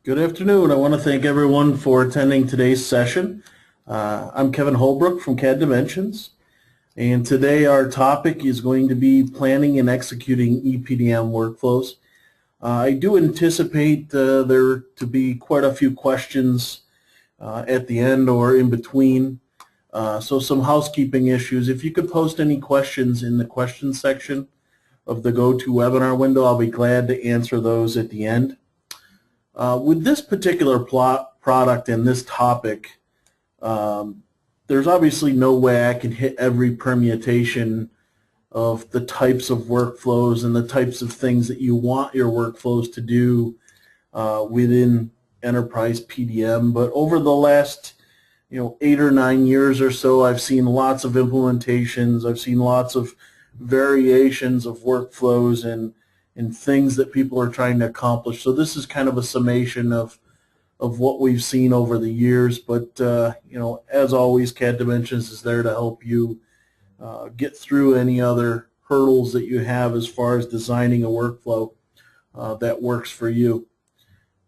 Good afternoon. I want to thank everyone for attending today's session. I'm Kevin Holbrook from CAD Dimensions, and today our topic is going to be planning and executing EPDM workflows. I do anticipate there to be quite a few questions at the end or in between, so some housekeeping issues. If you could post any questions in the questions section of the GoToWebinar window, I'll be glad to answer those at the end. With this particular product and this topic, there's obviously no way I can hit every permutation of the types of workflows and the types of things that you want your workflows to do within Enterprise PDM. But over the last 8 or 9 years or so, I've seen lots of implementations. I've seen lots of variations of workflows and things that people are trying to accomplish. So this is kind of a summation of what we've seen over the years. But as always, CAD Dimensions is there to help you get through any other hurdles that you have as far as designing a workflow that works for you.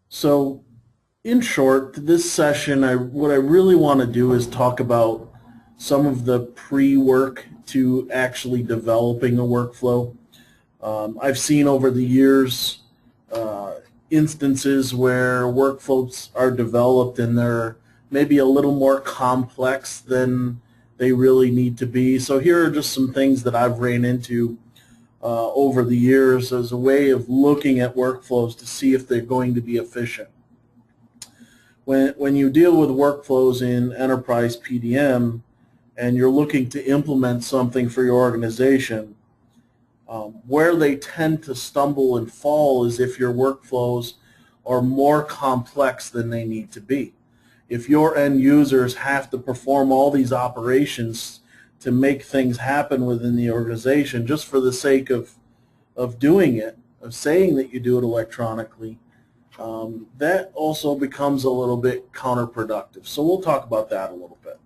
So in short, this session, what I really want to do is talk about some of the pre-work to actually developing a workflow. I've seen over the years instances where workflows are developed and they're maybe a little more complex than they really need to be. So here are just some things that I've ran into over the years as a way of looking at workflows to see if they're going to be efficient. When you deal with workflows in Enterprise PDM and you're looking to implement something for your organization, where they tend to stumble and fall is if your workflows are more complex than they need to be. If your end users have to perform all these operations to make things happen within the organization just for the sake of doing it, of saying that you do it electronically, that also becomes a little bit counterproductive. So we'll talk about that a little bit.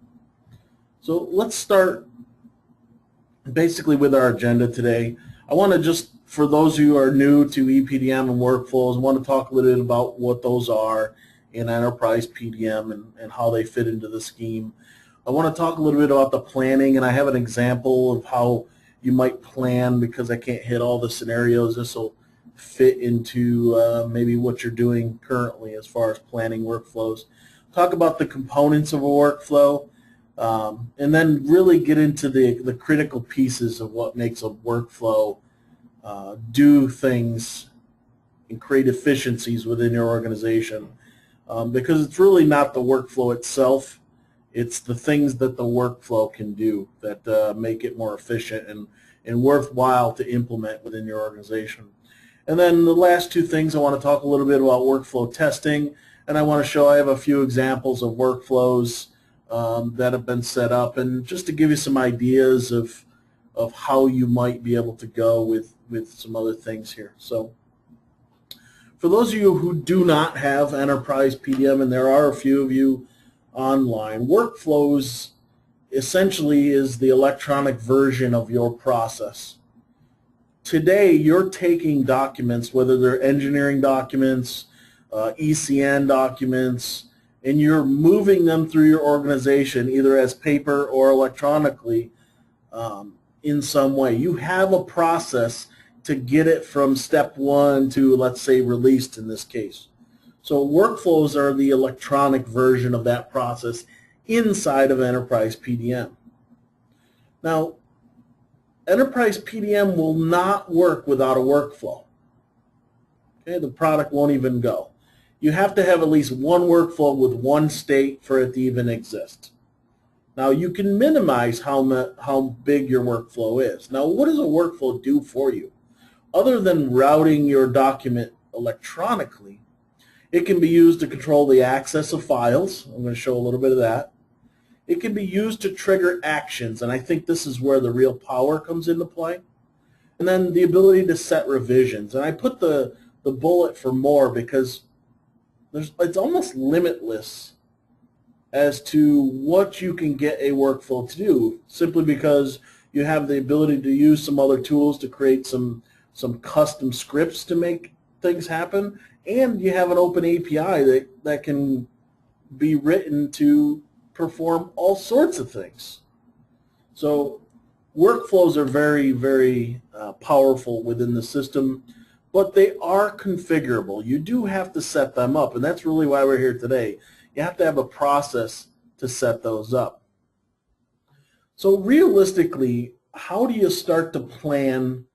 So let's start basically with our agenda today. I want to just, for those who are new to EPDM and workflows, I want to talk a little bit about what those are in Enterprise PDM and how they fit into the scheme. I want to talk a little bit about the planning, and I have an example of how you might plan because I can't hit all the scenarios. This will fit into maybe what you're doing currently as far as planning workflows. Talk about the components of a workflow. And then really get into the critical pieces of what makes a workflow do things and create efficiencies within your organization. Because it's really not the workflow itself, it's the things that the workflow can do that make it more efficient and worthwhile to implement within your organization. And then the last two things, I want to talk a little bit about workflow testing, and I want to show I have a few examples of workflows that have been set up, and just to give you some ideas of how you might be able to go with some other things here. So for those of you who do not have Enterprise PDM, and there are a few of you online, workflows essentially is the electronic version of your process. Today you're taking documents, whether they're engineering documents, ECN documents, and you're moving them through your organization either as paper or electronically in some way. You have a process to get it from step one to, let's say, released in this case. So workflows are the electronic version of that process inside of Enterprise PDM. Now, Enterprise PDM will not work without a workflow. Okay, the product won't even go. You have to have at least one workflow with one state for it to even exist. Now you can minimize how big your workflow is. Now what does a workflow do for you? Other than routing your document electronically, it can be used to control the access of files. I'm going to show a little bit of that. It can be used to trigger actions, and I think this is where the real power comes into play. And then the ability to set revisions. And I put the bullet for more because it's almost limitless as to what you can get a workflow to do, simply because you have the ability to use some other tools to create some custom scripts to make things happen, and you have an open API that can be written to perform all sorts of things. So workflows are very, very powerful within the system, but they are configurable. You do have to set them up, and that's really why we're here today. You have to have a process to set those up. So realistically, how do you start to plan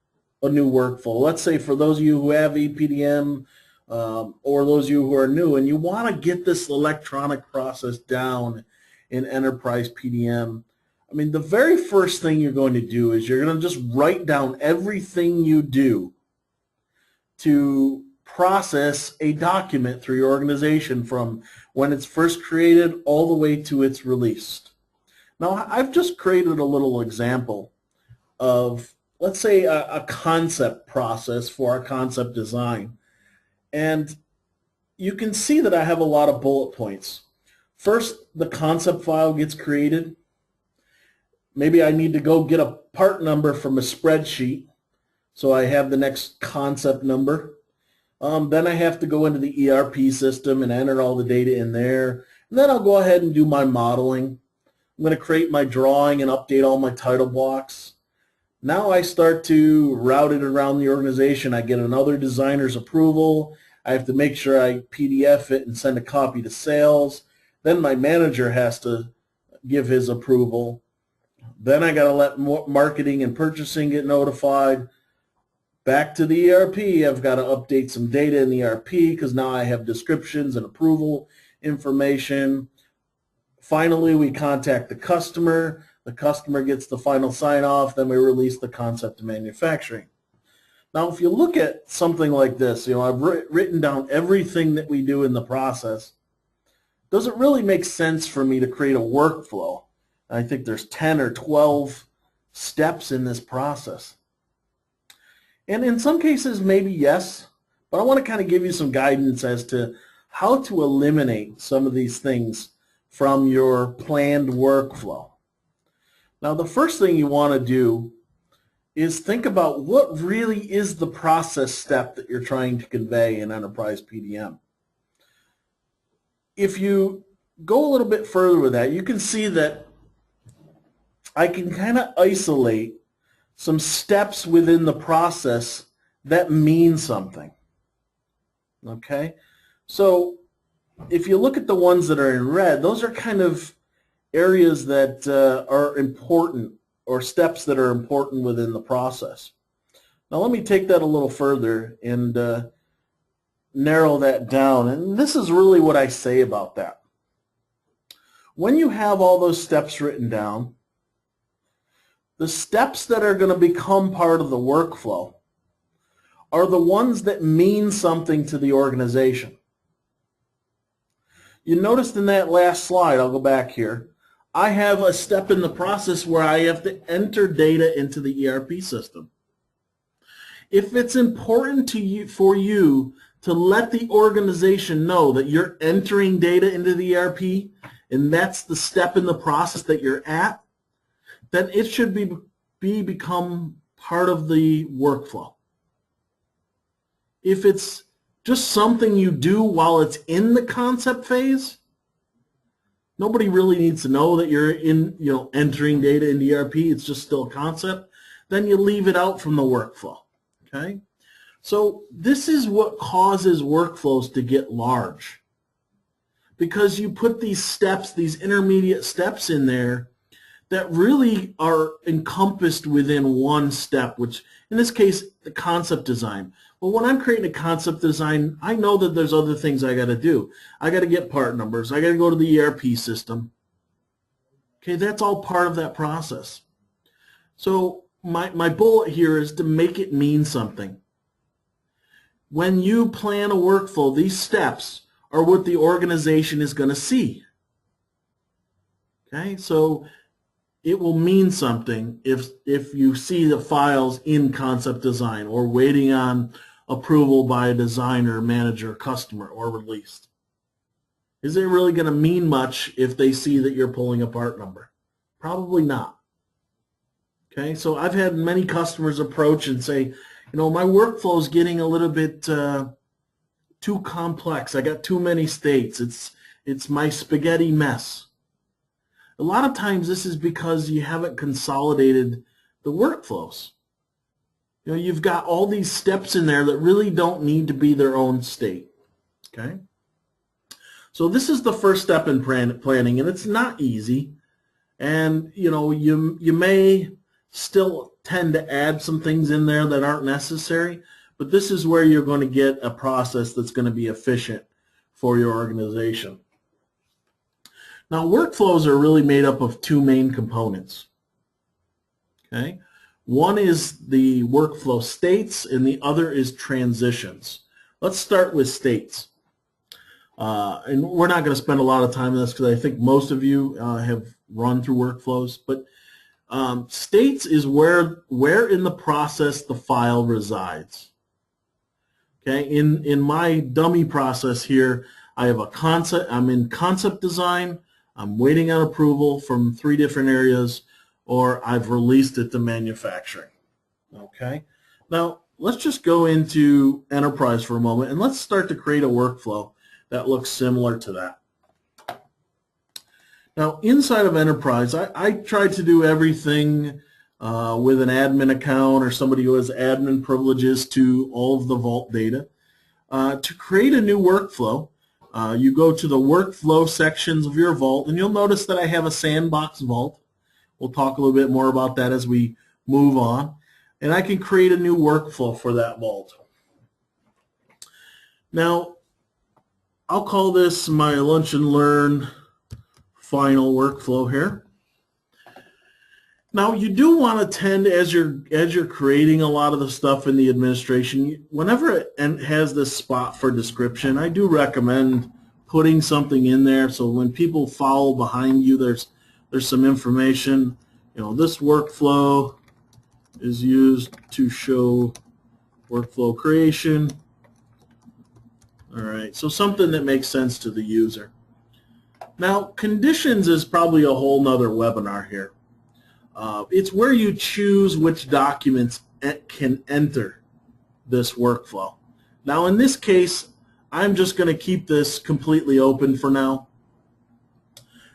a new workflow? Let's say for those of you who have EPDM or those of you who are new and you want to get this electronic process down in Enterprise PDM, I mean, the very first thing you're going to do is you're going to just write down everything you do to process a document through your organization from when it's first created all the way to its released. Now, I've just created a little example of, let's say, a concept process for a concept design. And you can see that I have a lot of bullet points. First, the concept file gets created. Maybe I need to go get a part number from a spreadsheet, so I have the next concept number. Then I have to go into the ERP system and enter all the data in there. And then I'll go ahead and do my modeling. I'm going to create my drawing and update all my title blocks. Now I start to route it around the organization. I get another designer's approval. I have to make sure I PDF it and send a copy to sales. Then my manager has to give his approval. Then I got to let marketing and purchasing get notified. Back to the ERP, I've got to update some data in the ERP because now I have descriptions and approval information. Finally, we contact the customer. The customer gets the final sign-off. Then we release the concept to manufacturing. Now, if you look at something like this, I've written down everything that we do in the process. Does it really make sense for me to create a workflow? I think there's 10 or 12 steps in this process. And in some cases, maybe yes, but I want to kind of give you some guidance as to how to eliminate some of these things from your planned workflow. Now, the first thing you want to do is think about what really is the process step that you're trying to convey in Enterprise PDM. If you go a little bit further with that, you can see that I can kind of isolate some steps within the process that mean something. Okay? So if you look at the ones that are in red, those are kind of areas that are important, or steps that are important within the process. Now let me take that a little further and narrow that down. And this is really what I say about that. When you have all those steps written down, the steps that are going to become part of the workflow are the ones that mean something to the organization. You noticed in that last slide, I'll go back here, I have a step in the process where I have to enter data into the ERP system. If it's important to you, for you to let the organization know that you're entering data into the ERP, and that's the step in the process that you're at, then it should become part of the workflow. If it's just something you do while it's in the concept phase, nobody really needs to know that you're entering data into ERP. It's just still a concept. Then you leave it out from the workflow. Okay? So this is what causes workflows to get large, because you put these steps, these intermediate steps in there that really are encompassed within one step, which in this case, the concept design. Well, when I'm creating a concept design, I know that there's other things I got to do. I got to get part numbers. I got to go to the ERP system. Okay, that's all part of that process. So my bullet here is to make it mean something. When you plan a workflow, these steps are what the organization is going to see. Okay, so it will mean something if you see the files in concept design or waiting on approval by a designer, manager, customer, or released. Is it really going to mean much if they see that you're pulling a part number? Probably not. Okay, so I've had many customers approach and say, my workflow is getting a little bit too complex. I got too many states. It's my spaghetti mess. A lot of times this is because you haven't consolidated the workflows. You know, you've got all these steps in there that really don't need to be their own state. Okay? So this is the first step in planning, and it's not easy. And you know, you may still tend to add some things in there that aren't necessary, but this is where you're going to get a process that's going to be efficient for your organization. Now, workflows are really made up of two main components. Okay? One is the workflow states, and the other is transitions. Let's start with states. And we're not going to spend a lot of time on this because I think most of you have run through workflows, but states is where in the process the file resides. Okay, in my dummy process here, I have a concept. I'm in concept design. I'm waiting on approval from 3 different areas, or I've released it to manufacturing. Okay, now let's just go into enterprise for a moment, and let's start to create a workflow that looks similar to that. Now, inside of enterprise, I tried to do everything with an admin account or somebody who has admin privileges to all of the Vault data. To create a new workflow, you go to the workflow sections of your Vault, and you'll notice that I have a sandbox Vault. We'll talk a little bit more about that as we move on. And I can create a new workflow for that Vault. Now, I'll call this my lunch and learn final workflow here. Now, you do want to tend, as you're creating a lot of the stuff in the administration, whenever it has this spot for description, I do recommend putting something in there so when people follow behind you, there's some information. You know, this workflow is used to show workflow creation. All right, so something that makes sense to the user. Now, conditions is probably a whole nother webinar here. It's where you choose which documents can enter this workflow. Now, in this case, I'm just going to keep this completely open for now.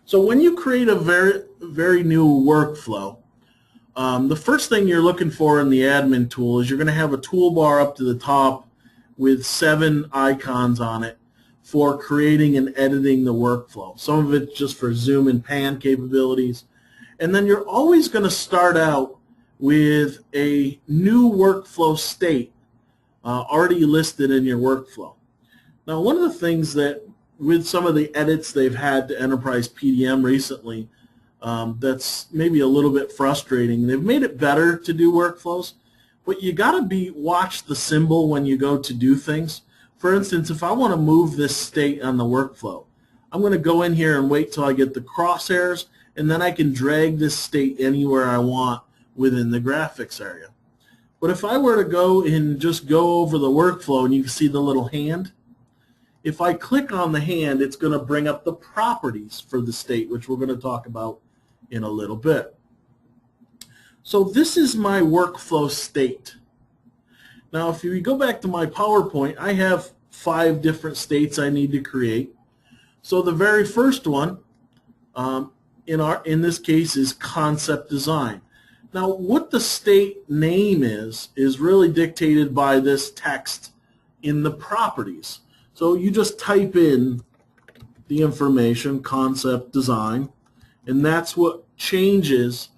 So when you create a very new workflow, the first thing you're looking for in the admin tool is you're going to have a toolbar up to the top with 7 icons on it for creating and editing the workflow. Some of it just for zoom and pan capabilities. And then you're always going to start out with a new workflow state already listed in your workflow. Now, one of the things that with some of the edits they've had to Enterprise PDM recently that's maybe a little bit frustrating, they've made it better to do workflows, but you got to watch the symbol when you go to do things. For instance, if I want to move this state on the workflow, I'm going to go in here and wait till I get the crosshairs, and then I can drag this state anywhere I want within the graphics area. But if I were to go and just go over the workflow and you can see the little hand, if I click on the hand, it's going to bring up the properties for the state, which we're going to talk about in a little bit. So this is my workflow state. Now, if you go back to my PowerPoint, I have 5 different states I need to create. So the very first one, in this case, is concept design. Now, what the state name is really dictated by this text in the properties. So you just type in the information, concept design, and that's what changes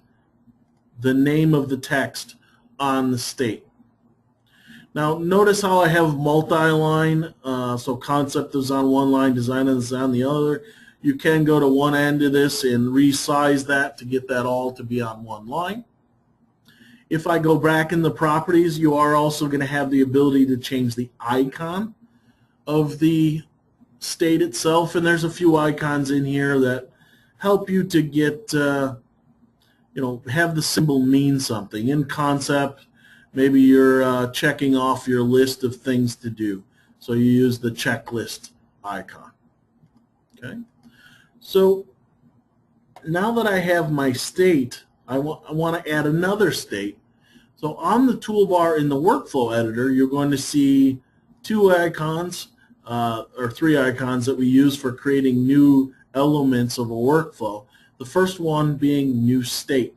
the name of the text on the state. Now, notice how I have multi-line, so concept is on one line, design is on the other. You can go to one end of this and resize that to get that all to be on one line. If I go back in the properties, you are also going to have the ability to change the icon of the state itself, and there's a few icons in here that help you to get, have the symbol mean something. In concept, maybe you're checking off your list of things to do, so you use the checklist icon. Okay, so now that I have my state, I want to add another state. So on the toolbar in the workflow editor, you're going to see 2 icons. or three icons that we use for creating new elements of a workflow. The first one being new state.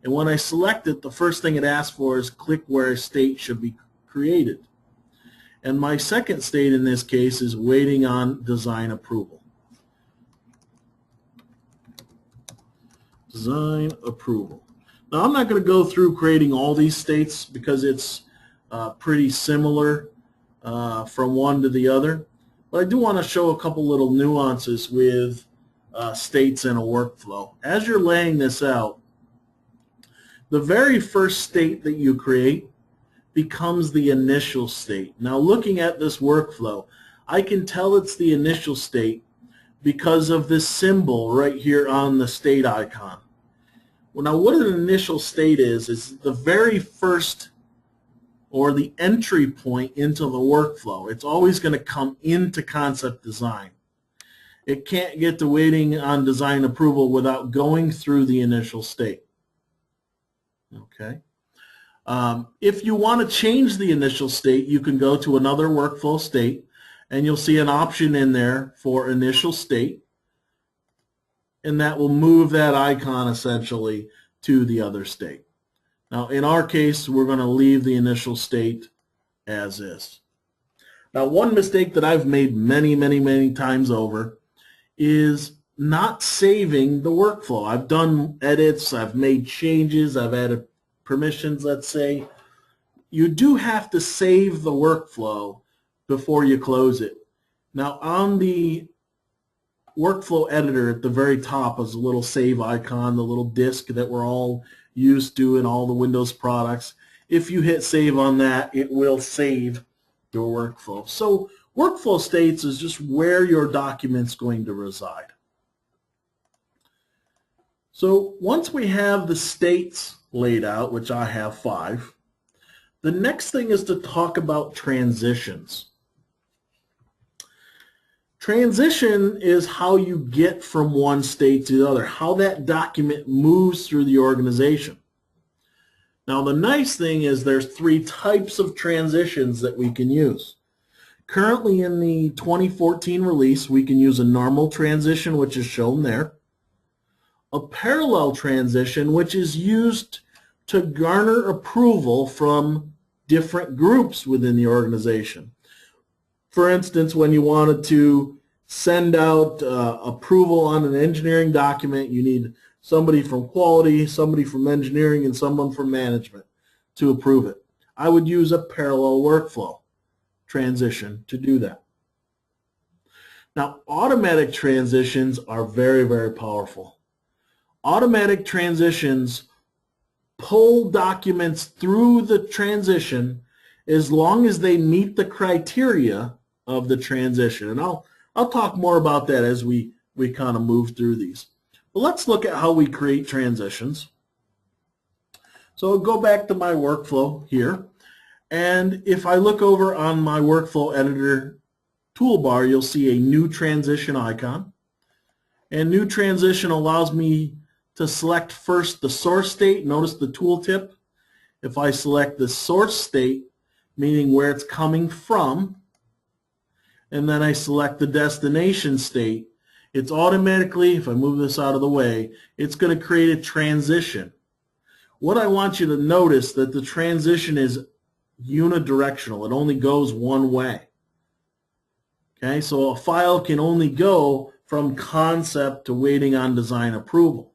And when I select it, the first thing it asks for is click where a state should be created. And my second state in this case is waiting on design approval. Design approval. Now I'm not going to go through creating all these states because it's pretty similar from one to the other. But I do want to show a couple little nuances with states in a workflow. As you're laying this out, the very first state that you create becomes the initial state. Now looking at this workflow, I can tell it's the initial state because of this symbol right here on the state icon. Well, now what an initial state is the very first or the entry point into the workflow. It's always going to come into concept design. It can't get to waiting on design approval without going through the initial state. Okay. If you want to change the initial state, you can go to another workflow state, and you'll see an option in there for initial state, and that will move that icon essentially to the other state. Now, in our case, we're going to leave the initial state as is. Now, one mistake that I've made many times over is not saving the workflow. I've done edits, I've made changes, I've added permissions, let's say. You do have to save the workflow before you close it. Now on the workflow editor at the very top is a little save icon, the little disk that we're all used to in all the Windows products. If you hit save on that, it will save your workflow. So workflow states is just where your document's going to reside. So once we have the states laid out, which I have 5, the next thing is to talk about transitions. Transition is how you get from one state to the other, how that document moves through the organization. Now the nice thing is there's 3 types of transitions that we can use. Currently in the 2014 release, we can use a normal transition, which is shown there. A parallel transition, which is used to garner approval from different groups within the organization. For instance, when you wanted to send out approval on an engineering document, you need somebody from quality, somebody from engineering, and someone from management to approve it. I would use a parallel workflow transition to do that. Now, automatic transitions are very powerful. Automatic transitions pull documents through the transition as long as they meet the criteria of the transition. And I'll talk more about that as we kind of move through these. But let's look at how we create transitions. So I'll go back to my workflow here. And if I look over on my workflow editor toolbar, you'll see a new transition icon. And new transition allows me to select first the source state. Notice the tooltip. If I select the source state, meaning where it's coming from, and then I select the destination state, it's automatically, if I move this out of the way, it's going to create a transition. What I want you to notice that the transition is unidirectional. It only goes one way. Okay, so a file can only go from concept to waiting on design approval.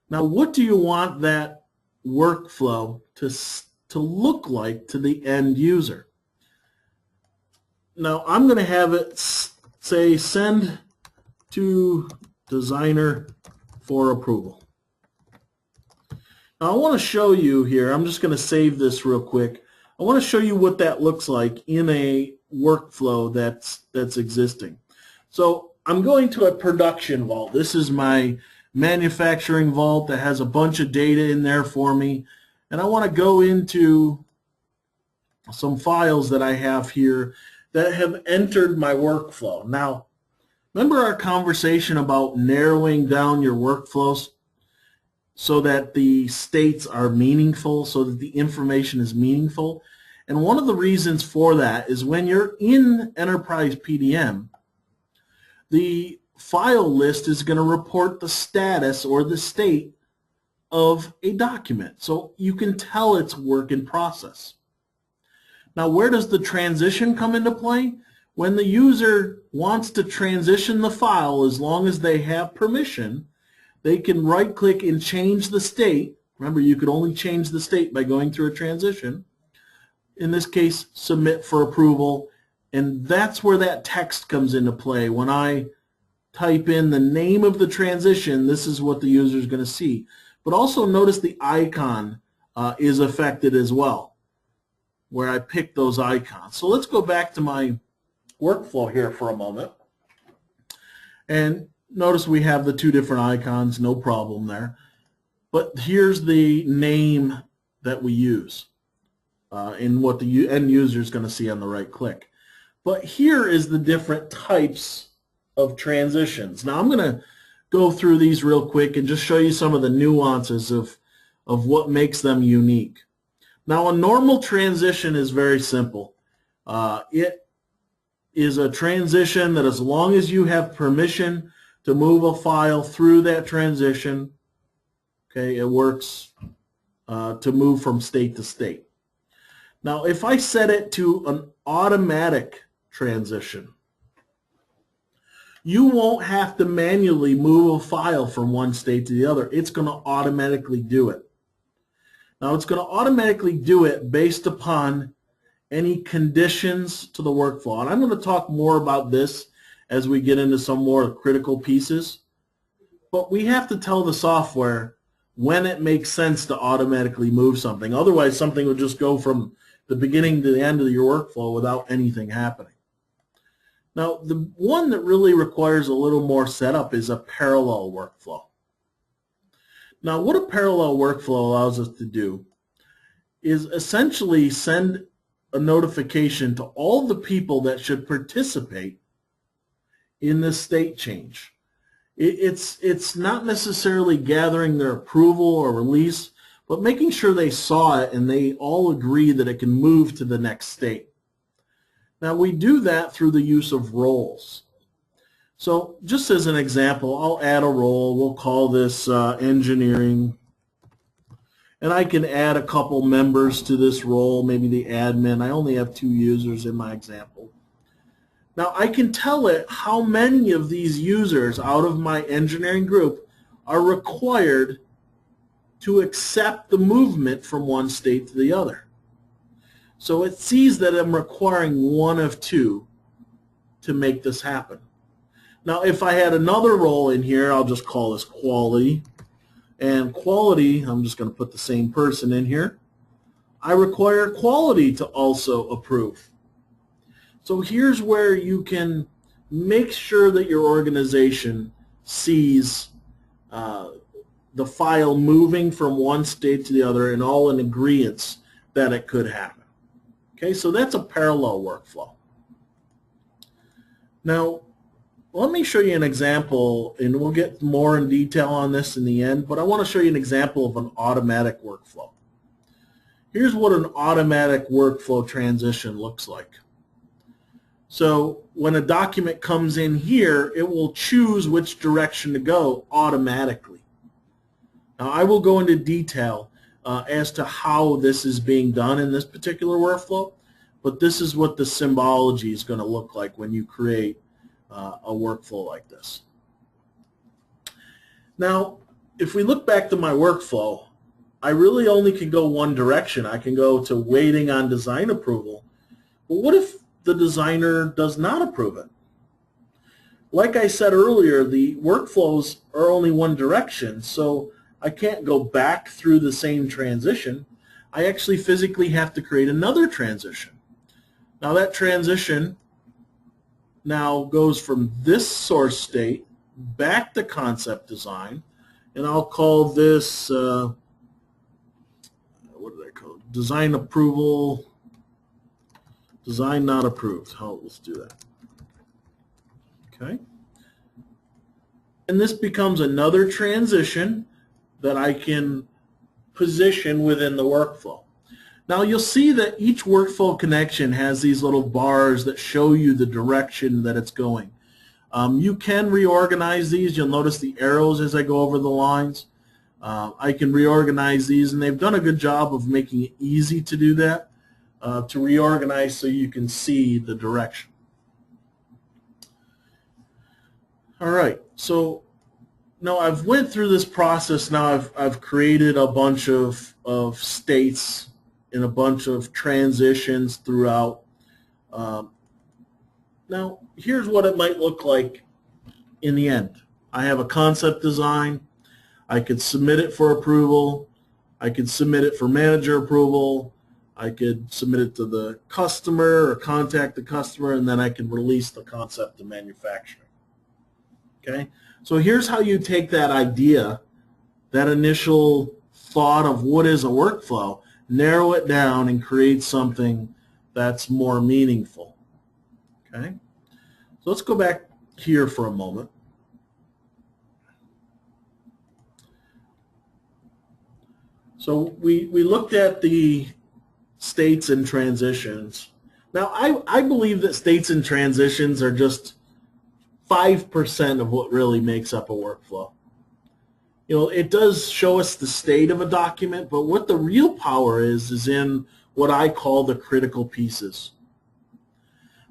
Now, what do you want that workflow to look like to the end user? Now, I'm going to have it say send to designer for approval. Now, I want to show you here, I'm just going to save this real quick. I want to show you what that looks like in a workflow that's existing. So I'm going to a production vault. This is my manufacturing vault that has a bunch of data in there for me, and I want to go into some files that I have here that have entered my workflow. Now, remember our conversation about narrowing down your workflows so that the states are meaningful, so that the information is meaningful? And one of the reasons for that is when you're in Enterprise PDM, the file list is going to report the status or the state of a document. So you can tell it's work in process. Now, where does the transition come into play? When the user wants to transition the file, as long as they have permission, they can right-click and change the state. Remember, you could only change the state by going through a transition. In this case, submit for approval. And that's where that text comes into play. When I type in the name of the transition, this is what the user is going to see. But also notice the icon is affected as well, where I pick those icons. So let's go back to my workflow here for a moment. And notice we have the two different icons, no problem there. But here's the name that we use in what the end user is going to see on the right click. But here is the different types of transitions. Now I'm going to go through these real quick and just show you some of the nuances of what makes them unique. Now, a normal transition is very simple. It is a transition that as long as you have permission to move a file through that transition, okay, it works to move from state to state. Now, if I set it to an automatic transition, you won't have to manually move a file from one state to the other. It's going to automatically do it. Now, it's going to automatically do it based upon any conditions to the workflow. And I'm going to talk more about this as we get into some more critical pieces. But we have to tell the software when it makes sense to automatically move something. Otherwise, something would just go from the beginning to the end of your workflow without anything happening. Now, the one that really requires a little more setup is a parallel workflow. Now, what a parallel workflow allows us to do is essentially send a notification to all the people that should participate in this state change. It's not necessarily gathering their approval or release, but making sure they saw it and they all agree that it can move to the next state. Now, we do that through the use of roles. So just as an example, I'll add a role. We'll call this engineering. And I can add a couple members to this role, maybe the admin. I only have 2 users in my example. Now, I can tell it how many of these users out of my engineering group are required to accept the movement from one state to the other. So it sees that I'm requiring 1 of 2 to make this happen. Now, if I had another role in here, I'll just call this quality. And quality, I'm just going to put the same person in here. I require quality to also approve. So here's where you can make sure that your organization sees the file moving from one state to the other and all in agreement that it could happen. Okay, so that's a parallel workflow. Now, let me show you an example, and we'll get more in detail on this in the end, but I want to show you an example of an automatic workflow. Here's what an automatic workflow transition looks like. So when a document comes in here, it will choose which direction to go automatically. Now, I will go into detail as to how this is being done in this particular workflow, but this is what the symbology is going to look like when you create a workflow like this. Now, if we look back to my workflow, I really only can go one direction. I can go to waiting on design approval. But what if the designer does not approve it? Like I said earlier, the workflows are only one direction, so I can't go back through the same transition. I actually physically have to create another transition. Now that transition now goes from this source state back to concept design, and I'll call this, what did I call it? Design approval, design not approved. Let's do that. Okay. And this becomes another transition that I can position within the workflow. Now you'll see that each workflow connection has these little bars that show you the direction that it's going. You can reorganize these. You'll notice the arrows as I go over the lines. I can reorganize these, and they've done a good job of making it easy to do that, to reorganize so you can see the direction. All right, so now I've went through this process. Now I've created a bunch of states and a bunch of transitions throughout. Now here's what it might look like in the end. I have a concept design. I could submit it for approval. I could submit it for manager approval. I could submit it to the customer or contact the customer, and then I can release the concept to manufacturing. Okay, so here's how you take that idea, that initial thought of what is a workflow, narrow it down and create something that's more meaningful. Okay, so let's go back here for a moment. So we looked at the states and transitions. Now I believe that states and transitions are just 5% of what really makes up a workflow. You know, it does show us the state of a document, but what the real power is in what I call the critical pieces.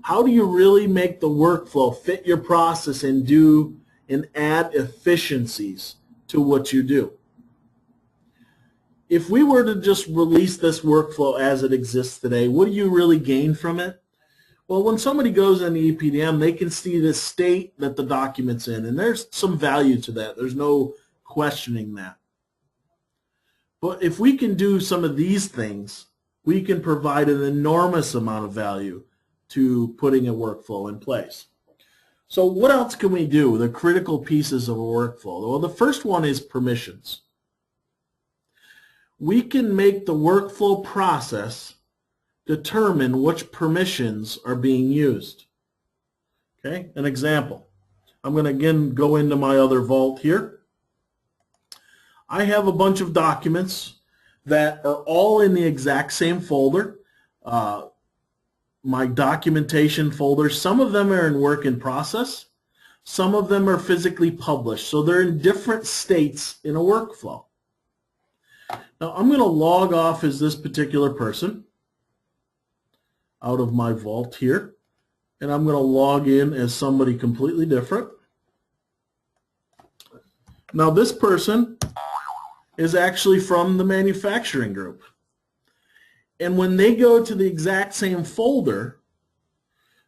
How do you really make the workflow fit your process and do and add efficiencies to what you do? If we were to just release this workflow as it exists today, what do you really gain from it? Well, when somebody goes in the EPDM, they can see the state that the document's in, and there's some value to that. There's no questioning that. But if we can do some of these things, we can provide an enormous amount of value to putting a workflow in place. So what else can we do? The critical pieces of a workflow. Well, the first one is permissions. We can make the workflow process determine which permissions are being used. Okay, an example. I'm going to again go into my other vault here. I have a bunch of documents that are all in the exact same folder. My documentation folder, some of them are in work in process. Some of them are physically published. So they're in different states in a workflow. Now I'm going to log off as this particular person out of my vault here, and I'm going to log in as somebody completely different. Now this person is actually from the manufacturing group, and when they go to the exact same folder,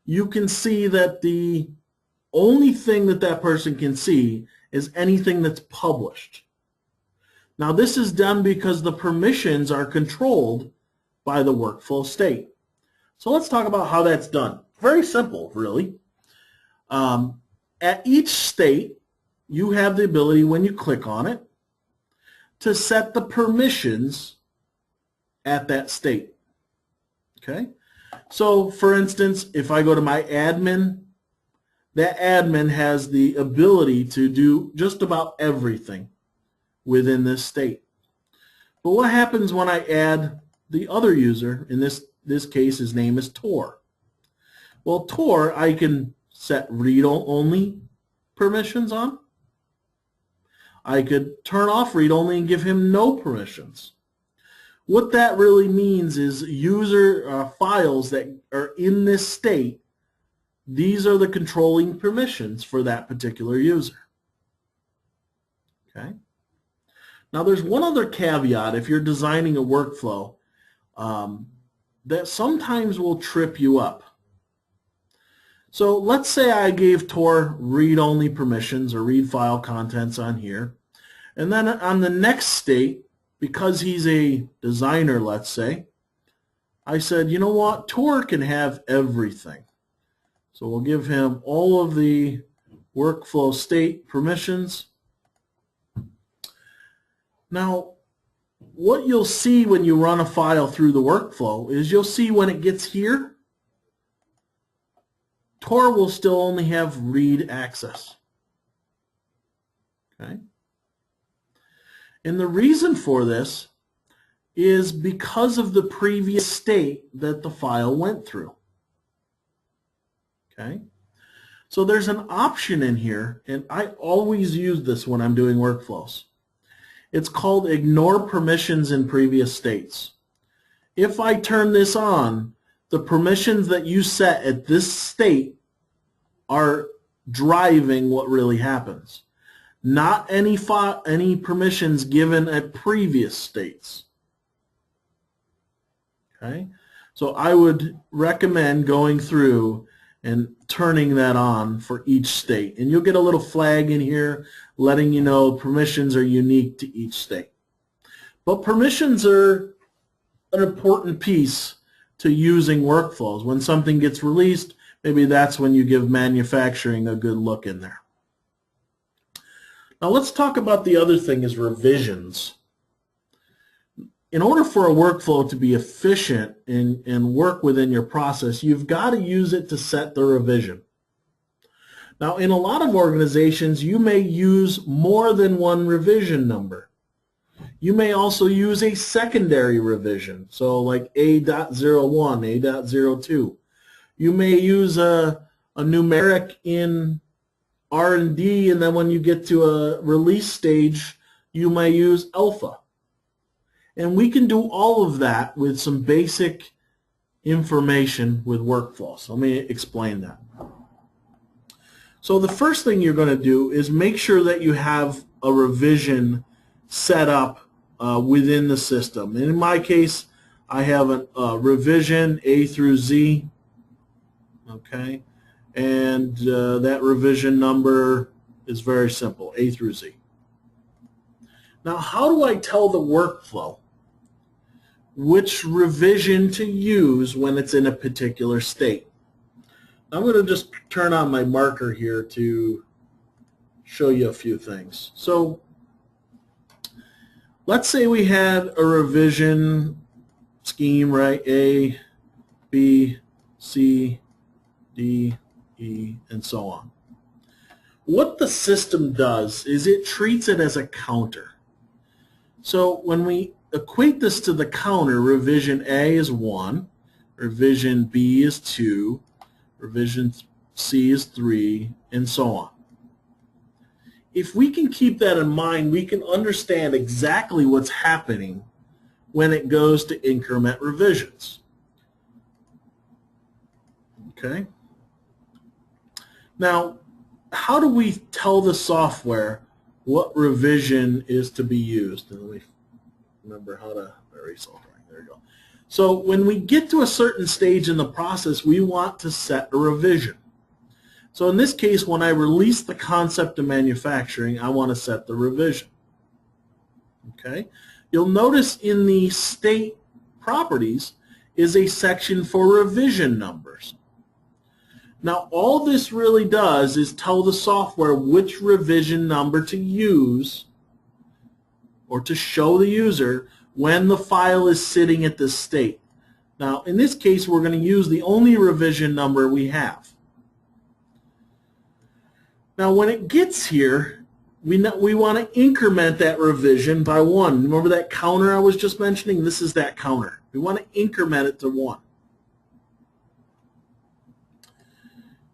you can see that the only thing that that person can see is anything that's published. Now this is done because the permissions are controlled by the workflow state. So let's talk about how that's done. Very simple, really. At each state, you have the ability, when you click on it, to set the permissions at that state. Okay? So, for instance, if I go to my admin, that admin has the ability to do just about everything within this state. But what happens when I add the other user? In this case, his name is Tor. Well, Tor, I can set read-only permissions on. I could turn off read-only and give him no permissions. What that really means is user files that are in this state, these are the controlling permissions for that particular user. Okay. Now there's one other caveat if you're designing a workflow that sometimes will trip you up. So let's say I gave Tor read-only permissions or read file contents on here, and then on the next state, because he's a designer, let's say, I said, you know what, Tor can have everything. So we'll give him all of the workflow state permissions. Now, what you'll see when you run a file through the workflow is you'll see when it gets here, Tor will still only have read access. Okay? And the reason for this is because of the previous state that the file went through. Okay? So there's an option in here, and I always use this when I'm doing workflows. It's called Ignore Permissions in Previous States. If I turn this on, the permissions that you set at this state are driving what really happens, not any permissions given at previous states. Okay? So I would recommend going through and turning that on for each state. And you'll get a little flag in here letting you know permissions are unique to each state. But permissions are an important piece to using workflows. When something gets released, maybe that's when you give manufacturing a good look in there. Now let's talk about the other thing is revisions. In order for a workflow to be efficient and work within your process, you've got to use it to set the revision. Now, in a lot of organizations, you may use more than one revision number. You may also use a secondary revision, so like A.01, A.02. You may use a numeric in R&D, and then when you get to a release stage, you may use alpha. And we can do all of that with some basic information with workflows. Let me explain that. So the first thing you're going to do is make sure that you have a revision set up within the system. And in my case, I have a revision A through Z, okay? And that revision number is very simple, A through Z. Now, how do I tell the workflow which revision to use when it's in a particular state? I'm going to just turn on my marker here to show you a few things. So let's say we had a revision scheme, right? A, B, C, D, E, and so on. What the system does is it treats it as a counter. So when we equate this to the counter, revision A is 1, revision B is 2, revision C is 3, and so on. If we can keep that in mind, we can understand exactly what's happening when it goes to increment revisions. Okay? Now, how do we tell the software what revision is to be used? And let me remember how to erase all right. There you go. So when we get to a certain stage in the process, we want to set a revision. So in this case, when I release the concept of manufacturing, I want to set the revision. Okay? You'll notice in the state properties is a section for revision numbers. Now, all this really does is tell the software which revision number to use or to show the user when the file is sitting at this state. Now, in this case, we're going to use the only revision number we have. Now, when it gets here, we want to increment that revision by 1. Remember that counter I was just mentioning? This is that counter. We want to increment it to 1.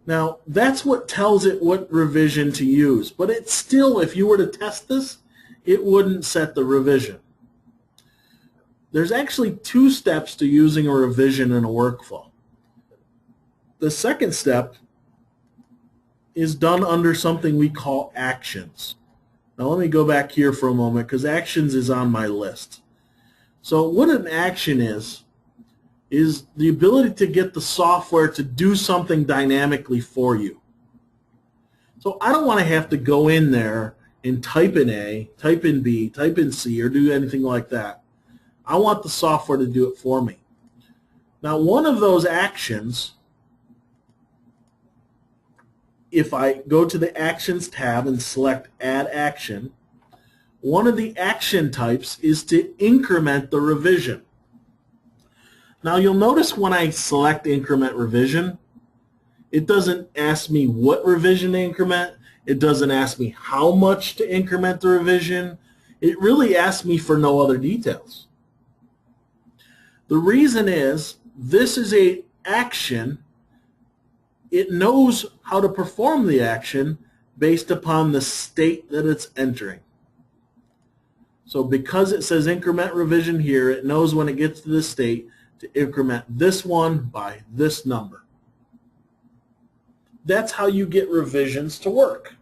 Now, that's what tells it what revision to use. But it's still, if you were to test this, it wouldn't set the revision. There's actually 2 steps to using a revision in a workflow. The second step is done under something we call actions. Now let me go back here for a moment because actions is on my list. So what an action is the ability to get the software to do something dynamically for you. So I don't want to have to go in there and type in A, type in B, type in C, or do anything like that. I want the software to do it for me. Now, one of those actions, if I go to the Actions tab and select Add Action, one of the action types is to increment the revision. Now, you'll notice when I select Increment Revision, it doesn't ask me what revision to increment. It doesn't ask me how much to increment the revision. It really asks me for no other details. The reason is this is a action. It knows how to perform the action based upon the state that it's entering. So because it says increment revision here, it knows when it gets to this state to increment this one by this number. That's how you get revisions to work.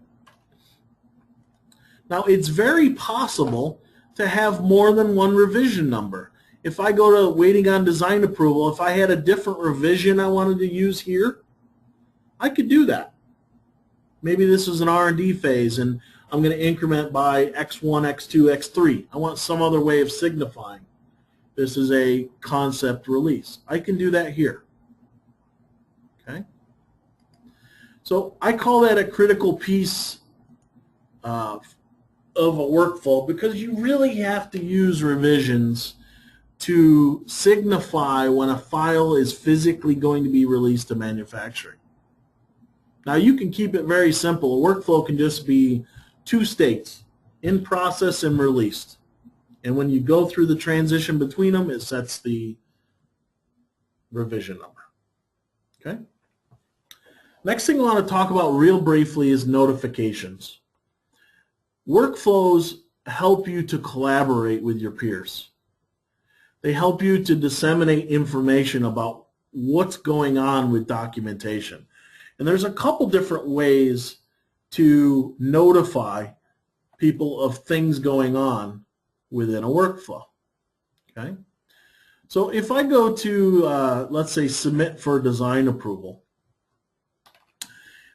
Now, it's very possible to have more than one revision number. If I go to waiting on design approval, if I had a different revision I wanted to use here, I could do that. Maybe this is an R&D phase and I'm going to increment by X1, X2, X3. I want some other way of signifying this is a concept release. I can do that here. Okay? So I call that a critical piece of a workflow because you really have to use revisions to signify when a file is physically going to be released to manufacturing. Now you can keep it very simple. A workflow can just be two states, in process and released. And when you go through the transition between them, it sets the revision number. Okay? Next thing I want to talk about real briefly is notifications. Workflows help you to collaborate with your peers. They help you to disseminate information about what's going on with documentation. And there's a couple different ways to notify people of things going on within a workflow. Okay? So if I go to, let's say, submit for design approval,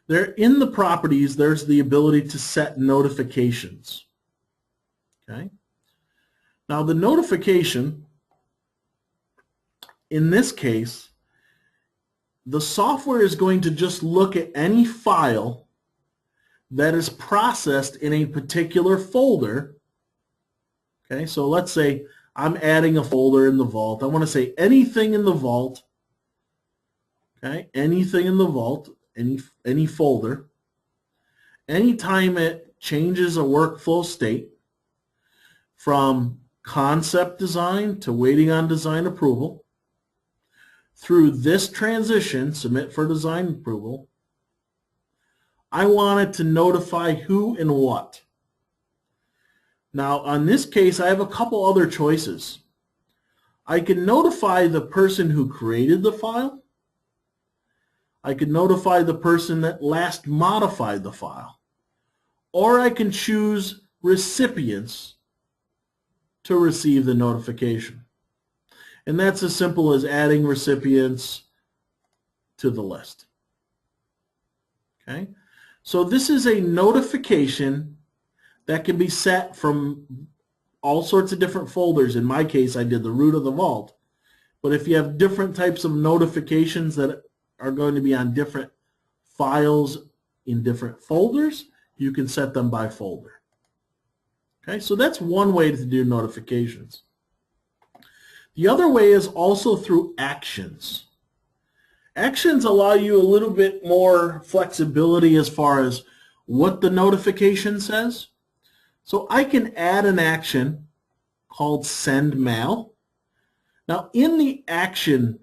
there in the properties, there's the ability to set notifications. Okay? Now the notification, in this case, the software is going to just look at any file that is processed in a particular folder. Okay, so let's say I'm adding a folder in the vault. I want to say anything in the vault. Okay, anything in the vault, any folder. Anytime it changes a workflow state from concept design to waiting on design approval, through this transition, submit for design approval, I want it to notify who and what. Now, on this case, I have a couple other choices. I can notify the person who created the file. I can notify the person that last modified the file. Or I can choose recipients to receive the notification. And that's as simple as adding recipients to the list. Okay? So this is a notification that can be set from all sorts of different folders. In my case, I did the root of the vault. But if you have different types of notifications that are going to be on different files in different folders, you can set them by folder. Okay, so that's one way to do notifications. The other way is also through actions. Actions allow you a little bit more flexibility as far as what the notification says. So I can add an action called send mail. Now in the action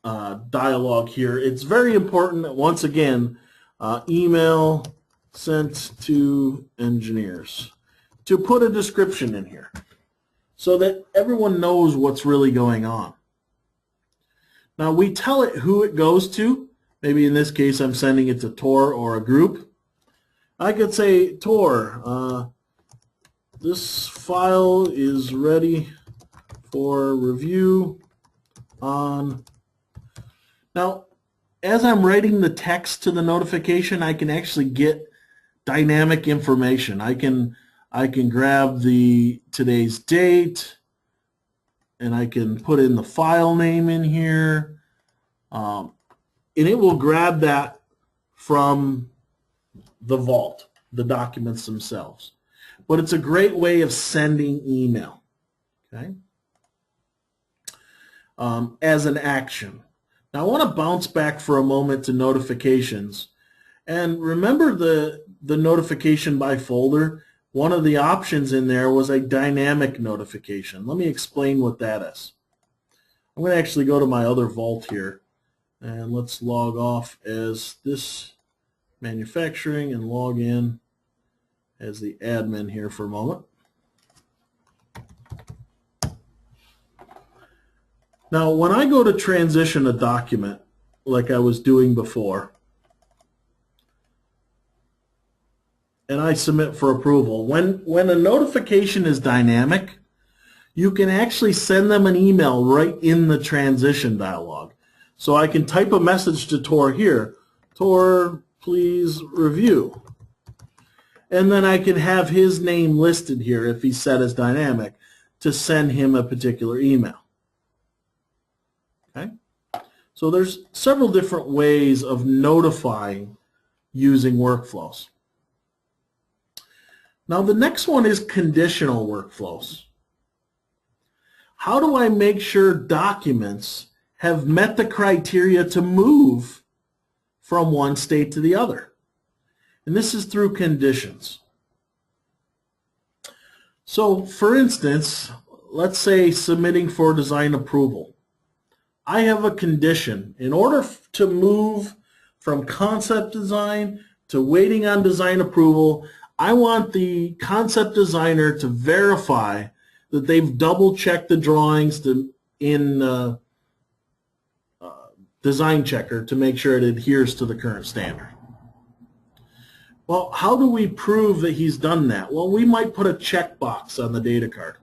dialog here, it's very important that once again, email sent to engineers, to put a description in here so that everyone knows what's really going on. Now we tell it who it goes to. Maybe in this case I'm sending it to Tor or a group. I could say, Tor, this file is ready for review on. Now, as I'm writing the text to the notification, I can actually get dynamic information. I can grab today's date, and I can put in the file name in here, and it will grab that from the vault, the documents themselves. But it's a great way of sending email, okay, as an action. Now I want to bounce back for a moment to notifications. And remember the notification by folder? One of the options in there was a dynamic notification. Let me explain what that is. I'm going to actually go to my other vault here, and let's log off as this manufacturing and log in as the admin here for a moment. Now, when I go to transition a document like I was doing before, and I submit for approval, when a notification is dynamic, you can actually send them an email right in the transition dialog. So I can type a message to Tor here, Tor, please review. And then I can have his name listed here if he's set as dynamic to send him a particular email. Okay? So there's several different ways of notifying using workflows. Now the next one is conditional workflows. How do I make sure documents have met the criteria to move from one state to the other? And this is through conditions. So for instance, let's say submitting for design approval. I have a condition. In order to move from concept design to waiting on design approval, I want the concept designer to verify that they've double-checked the drawings in Design Checker to make sure it adheres to the current standard. Well, how do we prove that he's done that? Well, we might put a checkbox on the data card.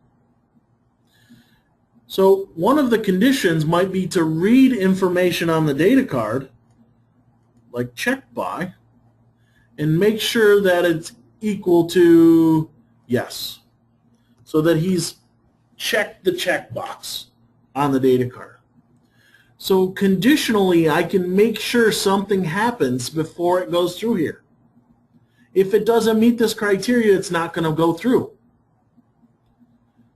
So one of the conditions might be to read information on the data card, like check by, and make sure that it's equal to yes, so that he's checked the checkbox on the data card. So conditionally, I can make sure something happens before it goes through here. If it doesn't meet this criteria, it's not going to go through.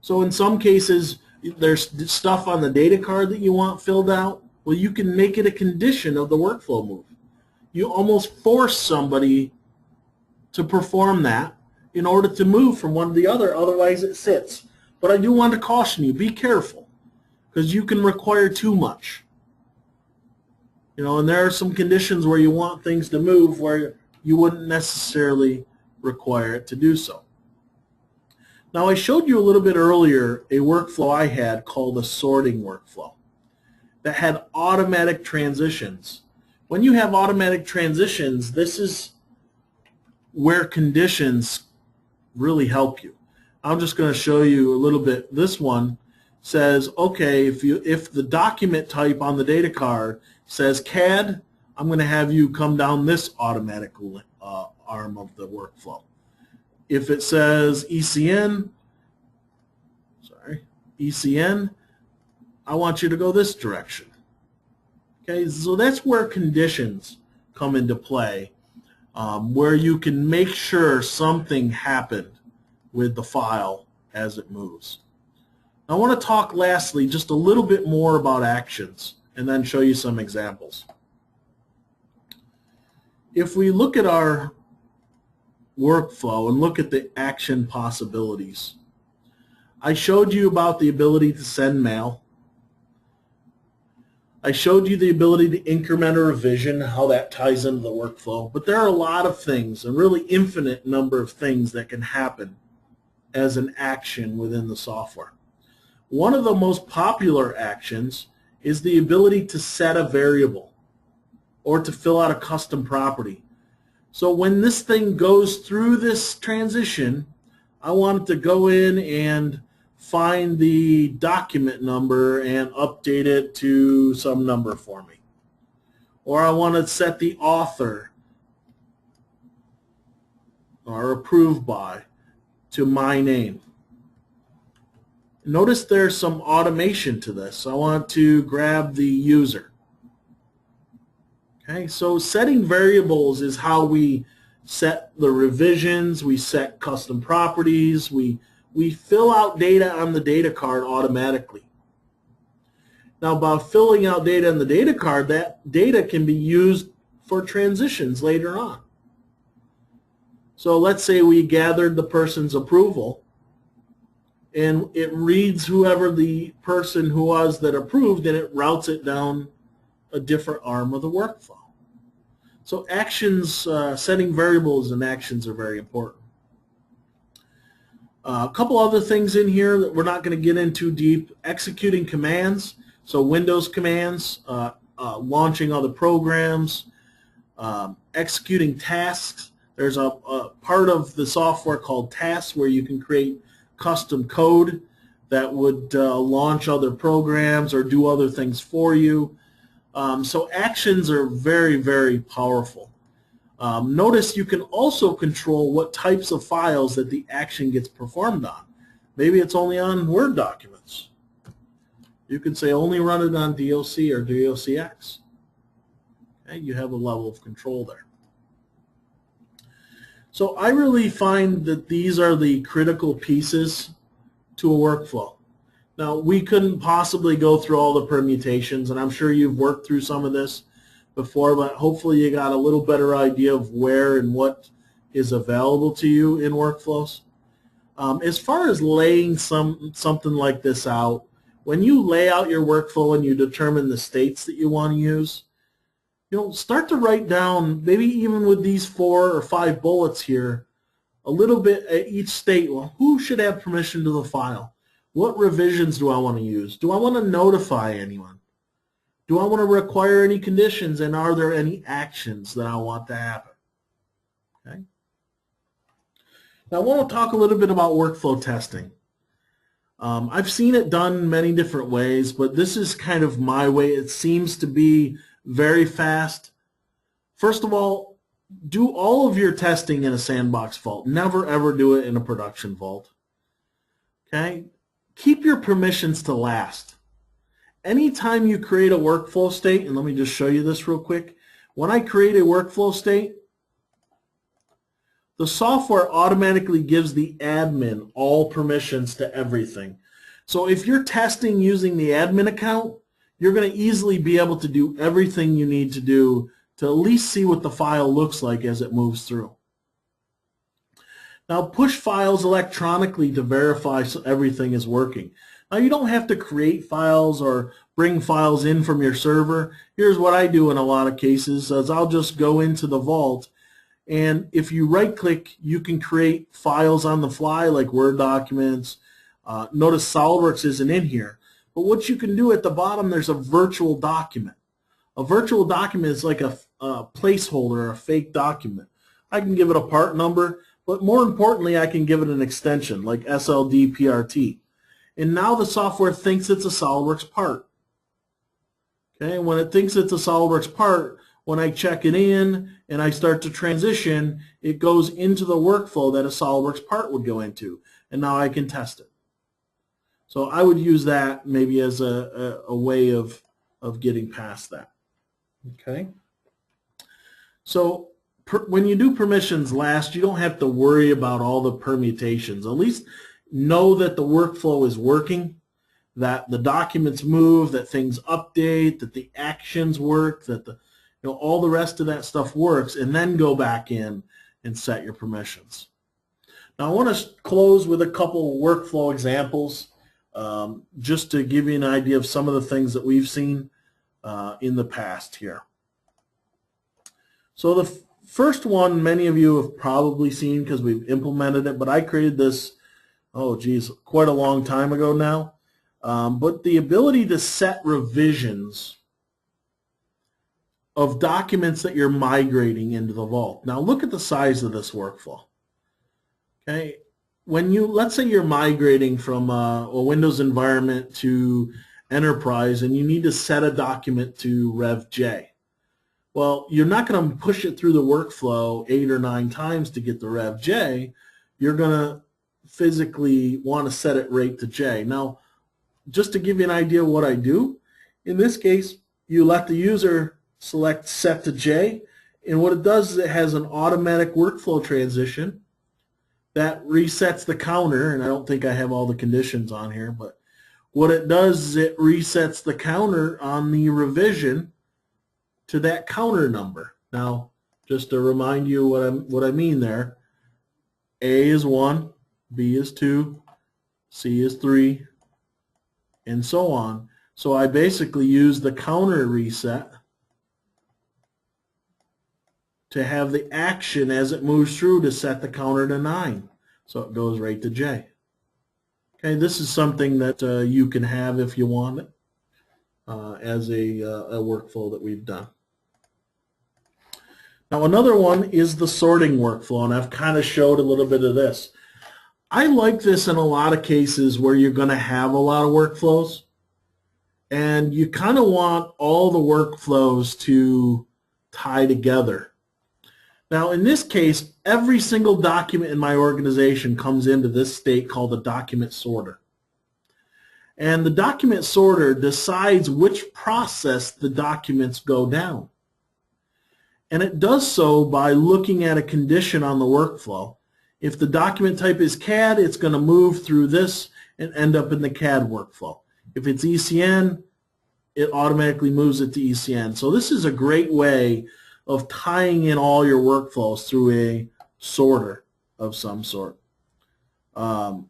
So in some cases, there's stuff on the data card that you want filled out. Well, you can make it a condition of the workflow move. You almost force somebody to perform that in order to move from one to the other, otherwise it sits. But I do want to caution you, be careful, because you can require too much. You know, and there are some conditions where you want things to move where you wouldn't necessarily require it to do so. Now, I showed you a little bit earlier a workflow I had called a sorting workflow that had automatic transitions. When you have automatic transitions, this is where conditions really help you. I'm just going to show you a little bit. This one says, okay, if the document type on the data card says CAD, I'm going to have you come down this automatic arm of the workflow. If it says ECN, I want you to go this direction. Okay, so that's where conditions come into play, where you can make sure something happened with the file as it moves. I want to talk lastly just a little bit more about actions and then show you some examples. If we look at our workflow and look at the action possibilities, I showed you about the ability to send mail. I showed you the ability to increment a revision, how that ties into the workflow. But there are a lot of things, a really infinite number of things that can happen as an action within the software. One of the most popular actions is the ability to set a variable or to fill out a custom property. So when this thing goes through this transition, I want it to go in and find the document number and update it to some number for me. Or I want to set the author or approved by to my name. Notice there's some automation to this. I want to grab the user. Okay, so setting variables is how we set the revisions, we set custom properties, we fill out data on the data card automatically. Now, by filling out data on the data card, that data can be used for transitions later on. So let's say we gathered the person's approval, and it reads whoever the person who was that approved, and it routes it down a different arm of the workflow. So actions, setting variables and actions are very important. A couple other things in here that we're not going to get into deep. Executing commands, so Windows commands, launching other programs, executing tasks. There's a part of the software called tasks where you can create custom code that would launch other programs or do other things for you. So actions are very, very powerful. Notice you can also control what types of files that the action gets performed on. Maybe it's only on Word documents. You can say only run it on DOC or DOCX. Okay, you have a level of control there. So I really find that these are the critical pieces to a workflow. Now, we couldn't possibly go through all the permutations, and I'm sure you've worked through some of this before, but hopefully you got a little better idea of where and what is available to you in workflows. As far as laying something like this out, when you lay out your workflow and you determine the states that you want to use, start to write down, maybe even with these 4 or 5 bullets here, a little bit at each state. Well, who should have permission to the file? What revisions do I want to use? Do I want to notify anyone? Do I want to require any conditions, and are there any actions that I want to happen? Okay. Now I want to talk a little bit about workflow testing. I've seen it done many different ways, but this is kind of my way. It seems to be very fast. First of all, do all of your testing in a sandbox vault. Never ever do it in a production vault. Okay? Keep your permissions to last. Anytime you create a workflow state, and let me just show you this real quick. When I create a workflow state, the software automatically gives the admin all permissions to everything. So if you're testing using the admin account, you're going to easily be able to do everything you need to do to at least see what the file looks like as it moves through. Now push files electronically to verify so everything is working. Now you don't have to create files or bring files in from your server. Here's what I do in a lot of cases is I'll just go into the vault, and if you right click, you can create files on the fly like Word documents. Notice SOLIDWORKS isn't in here. But what you can do at the bottom, there's a virtual document. A virtual document is like a placeholder, a fake document. I can give it a part number, but more importantly, I can give it an extension like SLDPRT. And now the software thinks it's a SOLIDWORKS part. Okay, when it thinks it's a SOLIDWORKS part, when I check it in and I start to transition, it goes into the workflow that a SOLIDWORKS part would go into, and now I can test it. So I would use that maybe as a way of getting past that. Okay. So when you do permissions last, you don't have to worry about all the permutations. At least know that the workflow is working, that the documents move, that things update, that the actions work, that all the rest of that stuff works, and then go back in and set your permissions. Now I want to close with a couple workflow examples. Just to give you an idea of some of the things that we've seen in the past here. So the first one many of you have probably seen because we've implemented it, but I created this, quite a long time ago now. But the ability to set revisions of documents that you're migrating into the vault. Now look at the size of this workflow. Okay. Let's say you're migrating from a Windows environment to Enterprise and you need to set a document to RevJ. Well, you're not going to push it through the workflow 8 or 9 times to get the RevJ. You're going to physically want to set it right to J. Now, just to give you an idea of what I do, in this case, you let the user select set to J, and what it does is it has an automatic workflow transition that resets the counter, and I don't think I have all the conditions on here, but what it does is it resets the counter on the revision to that counter number. Now, just to remind you what I mean there, A is 1, B is 2, C is 3, and so on. So I basically use the counter reset to have the action as it moves through to set the counter to 9. So it goes right to J. Okay, this is something that you can have if you want it as a workflow that we've done. Now another one is the sorting workflow, and I've kind of showed a little bit of this. I like this in a lot of cases where you're going to have a lot of workflows, and you kind of want all the workflows to tie together. Now in this case, every single document in my organization comes into this state called a document sorter. And the document sorter decides which process the documents go down. And it does so by looking at a condition on the workflow. If the document type is CAD, it's going to move through this and end up in the CAD workflow. If it's ECN, it automatically moves it to ECN. So this is a great way of tying in all your workflows through a sorter of some sort. Now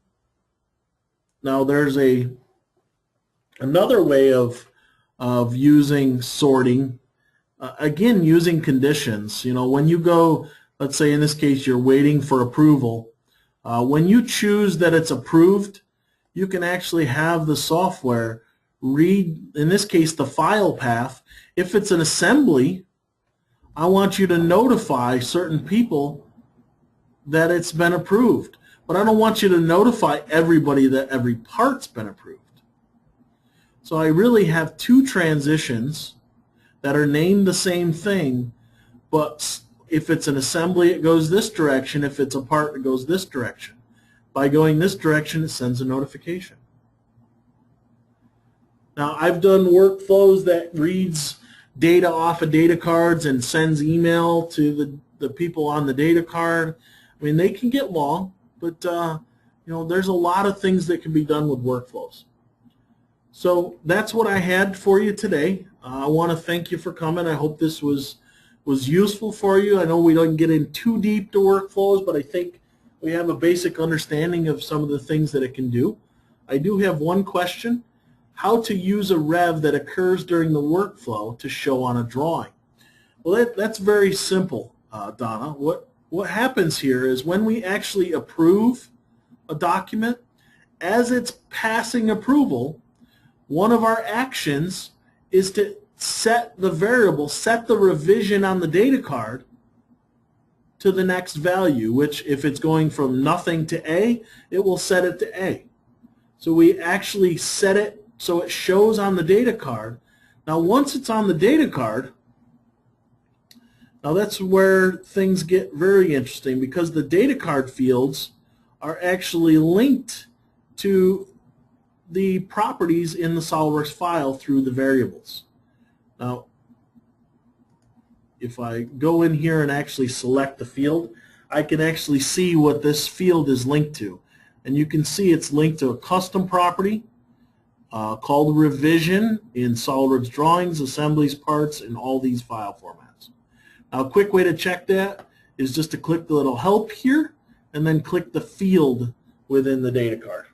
there's another way of using sorting. Again, using conditions. You know, when you go, let's say in this case you're waiting for approval, when you choose that it's approved, you can actually have the software read, in this case, the file path. If it's an assembly, I want you to notify certain people that it's been approved, but I don't want you to notify everybody that every part's been approved. So I really have two transitions that are named the same thing, but if it's an assembly, it goes this direction. If it's a part, it goes this direction. By going this direction, it sends a notification. Now, I've done workflows that reads data off of data cards and sends email to the people on the data card. I mean, they can get long, but you know, there's a lot of things that can be done with workflows. So that's what I had for you today. I want to thank you for coming. I hope this was useful for you. I know we don't get in too deep to workflows, but I think we have a basic understanding of some of the things that it can do. I do have one question: how to use a rev that occurs during the workflow to show on a drawing. Well, that's very simple, Donna. What happens here is when we actually approve a document, as it's passing approval, one of our actions is to set the variable, set the revision on the data card to the next value, which if it's going from nothing to A, it will set it to A. So we actually set it so it shows on the data card. Now once it's on the data card, now that's where things get very interesting, because the data card fields are actually linked to the properties in the SOLIDWORKS file through the variables. Now, if I go in here and actually select the field, I can actually see what this field is linked to. And you can see it's linked to a custom property called revision in SOLIDWORKS drawings, assemblies, parts, and all these file formats. Now, a quick way to check that is just to click the little help here and then click the field within the data card.